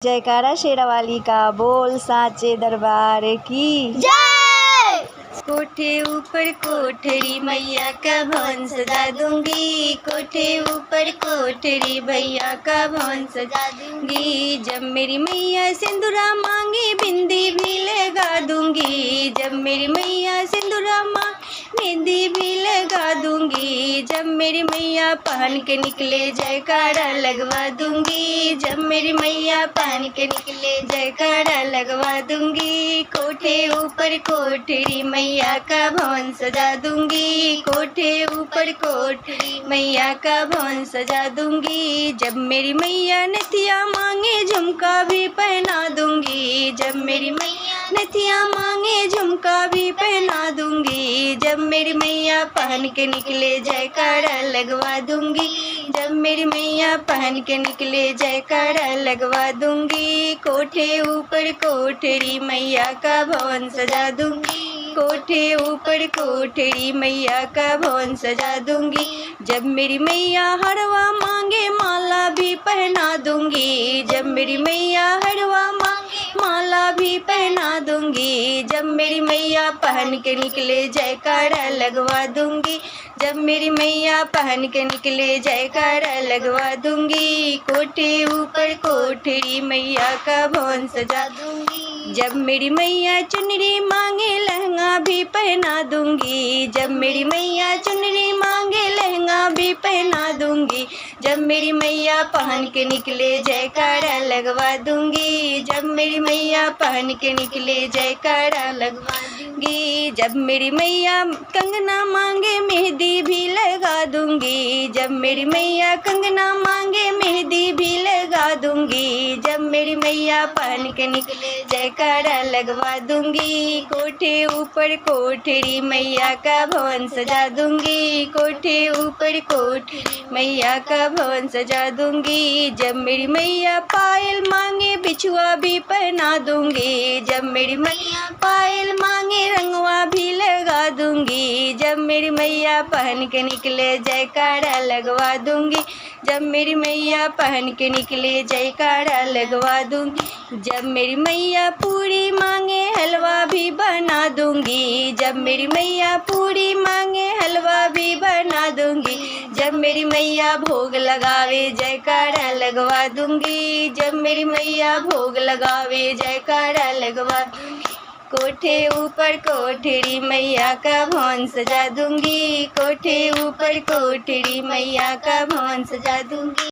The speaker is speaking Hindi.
जयकारा शेरावाली का बोल साचे दरबार की जय। कोठे ऊपर कोठरी मैया का भवन सजा दूंगी, कोठे ऊपर कोठरी भैया का भवन सजा दूंगी। जब मेरी मैया सिंदूरा मांगे बिंदी भी लगा दूंगी, जब मेरी मैया सिंदूरा मांगे बिंदी भी लगा दूंगी। जब मेरी मैया पहन के निकले जयकारा लगवा दूंगी, जब मेरी मैया पहन के निकले जयकारा लगवा दूंगी। कोठे ऊपर कोठरी मैया का भवन सजा दूंगी, कोठे ऊपर कोठरी मैया का भवन सजा दूंगी। जब मेरी मैया नथिया मांगे झुमका भी पहना दूंगी, जब मेरी मैया नथिया मांगे झुमका भी पहना दूंगी। जब मेरी मैया पहन के निकले जयकारा लगवा दूंगी, जब मेरी मैया पहन के निकले जयकारा लगवा दूंगी। कोठे ऊपर कोठरी मैया का भवन सजा दूंगी, कोठे ऊपर कोठरी मैया का भवन सजा दूंगी। जब मेरी मैया हरवा मांगे माला भी पहना दूंगी, जब मेरी मैया हरवा मांगे माला भी पहना दूंगी। जब मेरी मैया पहन के निकले जयकारा लगवा दूंगी, जब मेरी मैया पहन के निकले जयकारा लगवा दूंगी। कोठे ऊपर कोठरी मैया का भवन सजा दूंगी, जब मेरी मैया चुनरी मांगे लहंगा भी पहना दूंगी, जब मेरी मैया चुनरी मांगे लहंगा भी पहना दूंगी। जब मेरी मैया पहन के निकले जयकारा लगवा दूंगी, जब मेरी मैया पहन के निकले जयकारा लगवा दूंगी। जब मेरी मैया कंगना मांगे मेहंदी भी लगा दूंगी, जब मेरी मैया कंगना मांगे मेहंदी भी लगा दूंगी। जब मेरी मैया पहन के निकले जयकारा लगवा दूंगी। कोठे ऊपर कोठरी मैया का भवन सजा दूंगी, कोठे ऊपर कोठरी मैया का भवन सजा दूंगी। जब मेरी मैया पायल मांगे बिछुआ भी पहना दूंगी, जब मेरी मैया पायल मांगे रंगवा भी लगा दूंगी। जब मेरी मैया पहन के निकले जयकारा लगवा दूंगी, जब मेरी मैया पहन के निकले जयकारा लगवा दूंगी। जब मेरी मैया पूरी मांगे हलवा भी बना दूंगी, जब मेरी मैया पूरी मांगे हलवा भी बना दूंगी। जब मेरी मैया भोग लगावे जयकारा लगवा दूंगी, जब मेरी मैया भोग लगावे जयकारा लगवा दूंगी। कोठे ऊपर कोठरी मैया का भवन सजा दूंगी, कोठे ऊपर कोठरी मैया का भवन सजा दूंगी।